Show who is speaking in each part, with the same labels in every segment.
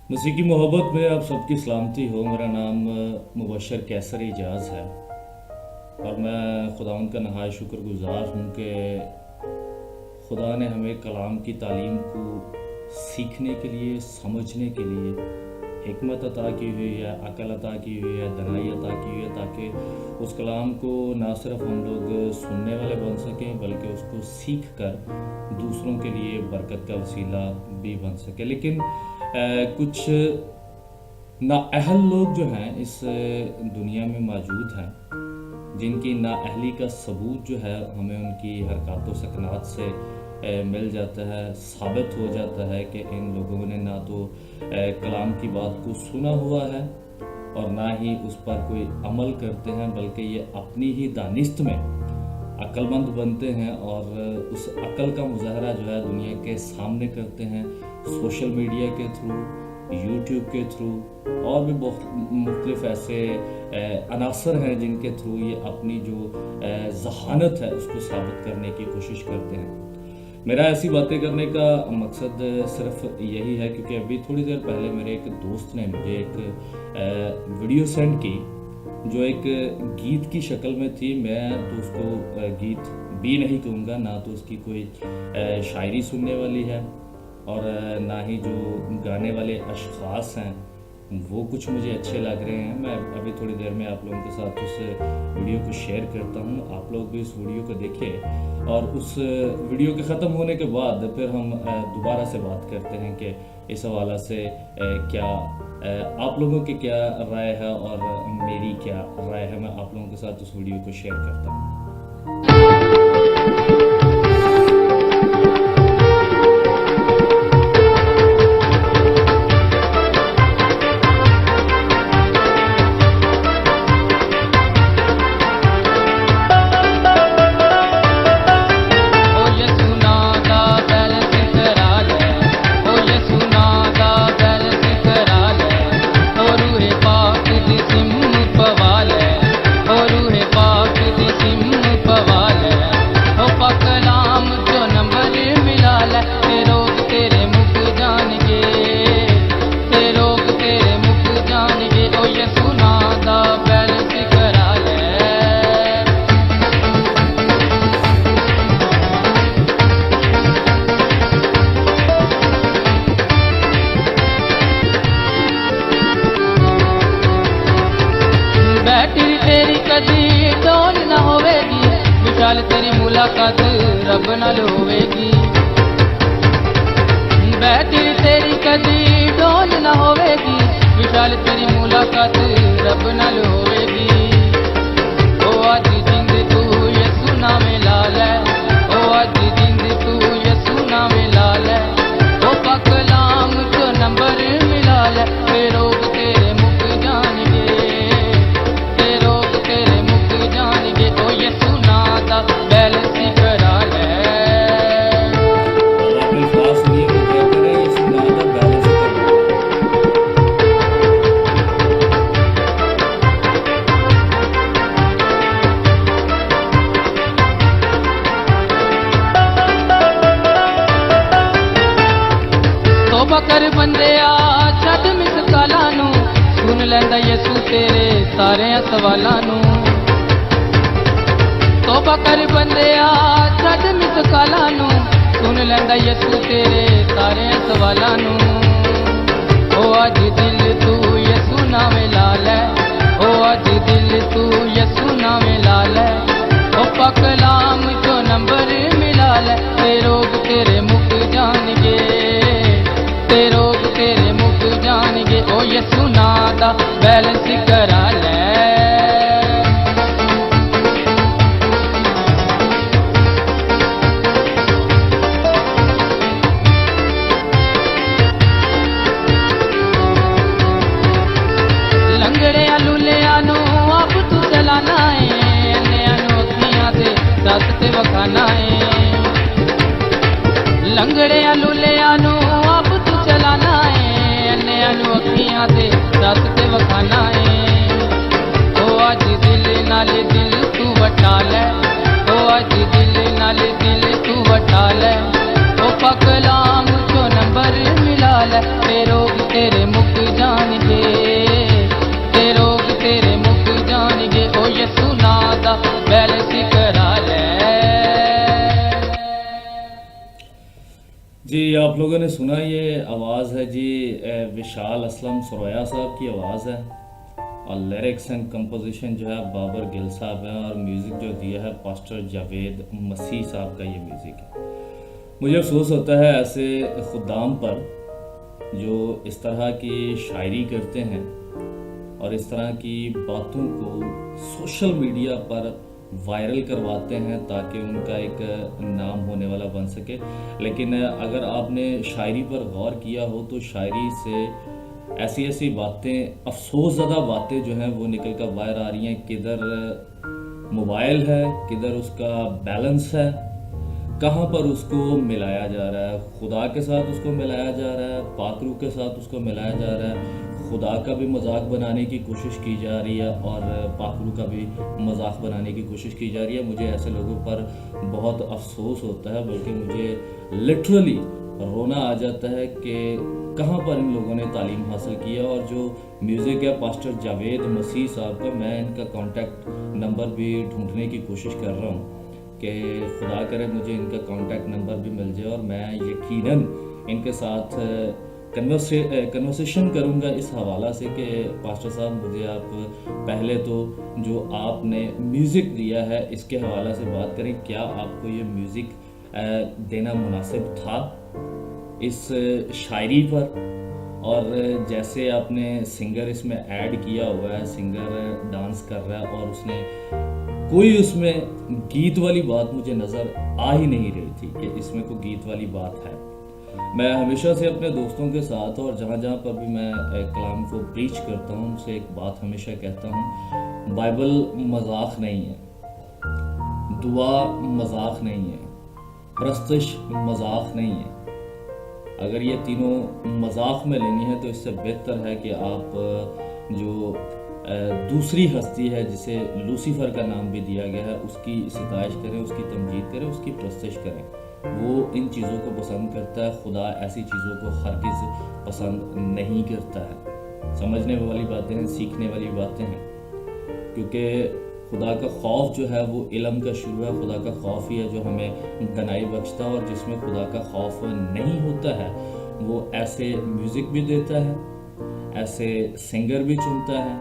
Speaker 1: मसीह की मोहब्बत में आप सबकी सलामती हो। मेरा नाम मुबशर कैसर एजाज है और मैं खुदावंद का नहायत शुक्रगुजार हूँ कि खुदा ने हमें कलाम की तालीम को सीखने के लिए, समझने के लिए हिकमत अता की हुई है, अकल अता की हुई है, दनाई अता की हुई है, ताकि उस कलाम को ना सिर्फ हम लोग सुनने वाले बन सकें बल्कि उसको सीख कर दूसरों के लिए बरकत का वसीला भी बन सके। लेकिन कुछ नाअहल लोग जो हैं इस दुनिया में मौजूद हैं, जिनकी नाअहली का सबूत जो है हमें उनकी हरकतों सकनात से मिल जाता है, साबित हो जाता है कि इन लोगों ने ना तो कलाम की बात को सुना हुआ है और ना ही उस पर कोई अमल करते हैं, बल्कि ये अपनी ही दानिस्त में अक्लमंद बनते हैं और उस अक्ल का मुजाहरा जो है दुनिया के सामने करते हैं, सोशल मीडिया के थ्रू, यूट्यूब के थ्रू और भी बहुत मुख्तलिफ ऐसे अनासर हैं जिनके थ्रू ये अपनी जो जहानत है उसको साबित करने की कोशिश करते हैं। मेरा ऐसी बातें करने का मकसद सिर्फ यही है क्योंकि अभी थोड़ी देर पहले मेरे एक दोस्त ने मुझे एक वीडियो सेंड की जो एक गीत की शक्ल में थी। मैं तो उसको गीत भी नहीं कहूँगा, ना तो उसकी कोई शायरी सुनने वाली है और ना ही जो गाने वाले अशखास हैं वो कुछ मुझे अच्छे लग रहे हैं। मैं अभी थोड़ी देर में आप लोगों के साथ उस वीडियो को शेयर करता हूँ, आप लोग भी उस वीडियो को देखिए और उस वीडियो के ख़त्म होने के बाद फिर हम दोबारा से बात करते हैं कि इस हवाला से क्या आप लोगों की क्या राय है और मेरी क्या राय है। मैं आप लोगों के साथ उस वीडियो को शेयर करता हूँ।
Speaker 2: तेरी मुलाकात रब नाल होवेगी, बैठी तेरी कदी डोल ना होवेगी, विशाल तेरी मुलाकात रब नाल होवेगी। ओ अज जिंद तू यसू नामे लाल है, ओ अज जिंद तू यसू नामे लाल है, ओ पाक कलाम जो नंबर मिला ले, ते रोग तेरे मुक जाएंगे, ते रोग तेरे मुक जाएंगे। ओ यसू नादा बैलेंस करा ले। तौबा कर बंदिया छड्ड मिस काला नू, सुन लैंदा यसू तेरे सारे सवालां नू। तौबा कर बंदिया छड्ड मिस काला नू, सुन लैंदा यसू तेरे सारे सवालां नू। ओ अज दिल तू यसू नामे ला ले, ओ अज दिल तू यसू नामे ला ले, ओ पाक कलाम जो नंबर मिला ले, ते रोग तेरे मुक जाएंगे, ते रोग तेरे मुक जाएंगे। ओ यसू नादा बैलेंस करा ले। लंगड़े लुलिया नू आप तू चलाना है, अन्या नू अखियां ते दस ते वखाना है। लंगड़े लुलिया नू आप तू चलाना है, अन्या नू अखियां ते दस ते वखाना है। ओ अज दिल नाल दिल तू वटा ले, ओ अज दिल नाल दिल तू वटा ले, ओ पाक कलाम जो नंबर मिला ले, ते रोग तेरे मुक जाणगे, ते रोग तेरे मुक जाणगे। ओ यसू नां दा बैल सिकरा ले।
Speaker 1: जी आप लोगों ने सुना, ये आवाज़ है जी विशाल असलम सरोया साहब की आवाज़ है, और लिरिक्स एंड कंपोजिशन जो है बाबर गिल साहब है, और म्यूज़िक जो दिया है पास्टर जावेद मसीह साहब का ये म्यूज़िक है। मुझे अफसोस होता है ऐसे खुदाम पर जो इस तरह की शायरी करते हैं और इस तरह की बातों को सोशल मीडिया पर वायरल करवाते हैं ताकि उनका एक नाम होने वाला बन सके। लेकिन अगर आपने शायरी पर गौर किया हो तो शायरी से ऐसी ऐसी बातें, अफसोस ज़्यादा बातें जो हैं वो निकल कर बाहर आ रही हैं। किधर मोबाइल है, किधर उसका बैलेंस है, कहाँ पर उसको मिलाया जा रहा है, खुदा के साथ उसको मिलाया जा रहा है, पाकरू के साथ उसको मिलाया जा रहा है, खुदा का भी मजाक बनाने की कोशिश की जा रही है और पाकरू का भी मजाक बनाने की कोशिश की जा रही है। मुझे ऐसे लोगों पर बहुत अफसोस होता है, बल्कि मुझे लिटरली रोना आ जाता है कि कहाँ पर इन लोगों ने तालीम हासिल की है। और जो म्यूज़िक है पास्टर जावेद मसीह साहब का, मैं इनका कॉन्टैक्ट नंबर भी ढूंढने की कोशिश कर रहा हूँ कि खुदा करे मुझे इनका कॉन्टैक्ट नंबर भी मिल जाए और मैं यकीनन इनके साथ कन्वर्सेशन करूंगा इस हवाला से कि पास्टर साहब मुझे आप पहले तो जो आपने म्यूज़िक दिया है इसके हवाला से बात करें, क्या आपको ये म्यूज़िक देना मुनासिब था इस शायरी पर। और जैसे आपने सिंगर इसमें ऐड किया हुआ है, सिंगर डांस कर रहा है और उसने कोई उसमें गीत वाली बात मुझे नज़र आ ही नहीं रही थी कि इसमें कोई गीत वाली बात है। मैं हमेशा से अपने दोस्तों के साथ और जहाँ जहाँ पर भी मैं कलाम को प्रीच करता हूँ उनसे एक बात हमेशा कहता हूँ, बाइबल मजाक नहीं है, दुआ मजाक नहीं है, प्रस्तश मजाक नहीं है। अगर ये तीनों मजाक में लेनी है तो इससे बेहतर है कि आप जो दूसरी हस्ती है जिसे लूसीफर का नाम भी दिया गया है उसकी सिताइश करें, उसकी तमजीद करें, उसकी प्रस्तश करें। वो इन चीज़ों को पसंद करता है, खुदा ऐसी चीज़ों को हरगिज़ पसंद नहीं करता है। समझने वाली बातें हैं, सीखने वाली बातें हैं, क्योंकि खुदा का खौफ जो है वो इल्म का शुरू है। खुदा का खौफ ही है जो हमें दनाई बख्शता है, और जिसमें खुदा का खौफ नहीं होता है वो ऐसे म्यूज़िक भी देता है, ऐसे सिंगर भी चुनता है,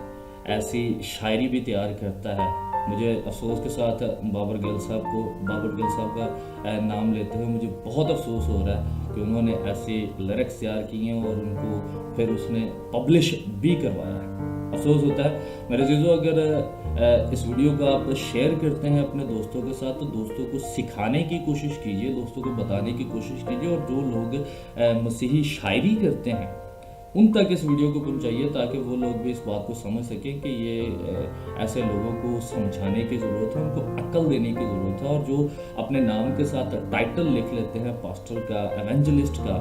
Speaker 1: ऐसी शायरी भी तैयार करता है। मुझे अफसोस के साथ बाबर गिल साहब का नाम लेते हुए मुझे बहुत अफसोस हो रहा है कि उन्होंने ऐसे लिरिक्स तैयार किए हैं और उनको फिर उसने पब्लिश भी करवाया है। अफसोस होता है। मेरे अजीज़ों, अगर इस वीडियो को आप शेयर करते हैं अपने दोस्तों के साथ तो दोस्तों को सिखाने की कोशिश कीजिए, दोस्तों को बताने की कोशिश कीजिए, और जो लोग मसीही शायरी करते हैं उन तक इस वीडियो को पहुंचाइए ताकि वो लोग भी इस बात को समझ सकें कि ये ऐसे लोगों को समझाने की ज़रूरत है, उनको अक्ल देने की ज़रूरत है। और जो अपने नाम के साथ टाइटल लिख लेते हैं पास्टर का, एवेंजलिस्ट का,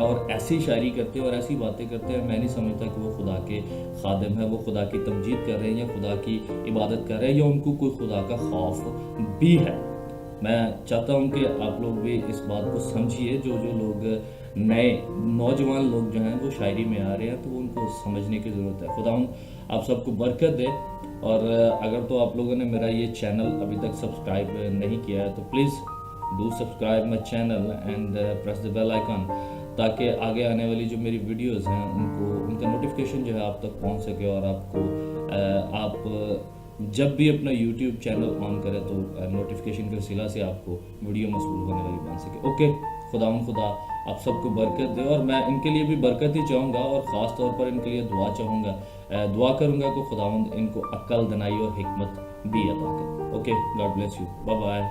Speaker 1: और ऐसी शायरी करते हैं और ऐसी बातें करते हैं, मैं नहीं समझता कि वो खुदा के खादिम है, वो खुदा की तमजीद कर रहे हैं या खुदा की इबादत कर रहे हैं या उनको कोई खुदा का खौफ भी है। मैं चाहता हूँ कि आप लोग भी इस बात को समझिए। जो लोग नए नौजवान लोग जो हैं वो शायरी में आ रहे हैं तो उनको समझने की ज़रूरत है। खुदा आप सबको बरकत दे। और अगर तो आप लोगों ने मेरा ये चैनल अभी तक सब्सक्राइब नहीं किया है तो please do subscribe my channel and press the bell icon, ताकि आगे आने वाली जो मेरी वीडियोज़ हैं उनका नोटिफिकेशन जो है आप तक पहुँच सके, और आप जब भी अपना YouTube चैनल ऑन करें तो नोटिफिकेशन के वसीला से आपको वीडियो मौसूल होने वाली बन सके। ओके, खुदा आप सबको बरकत दे। और मैं इनके लिए भी बरकत ही चाहूँगा और ख़ास तौर पर इनके लिए दुआ चाहूँगा, दुआ करूँगा कि खुदावंद इनको अक्ल, दनाई और हिकमत भी अता करे। Okay, God bless you, bye bye.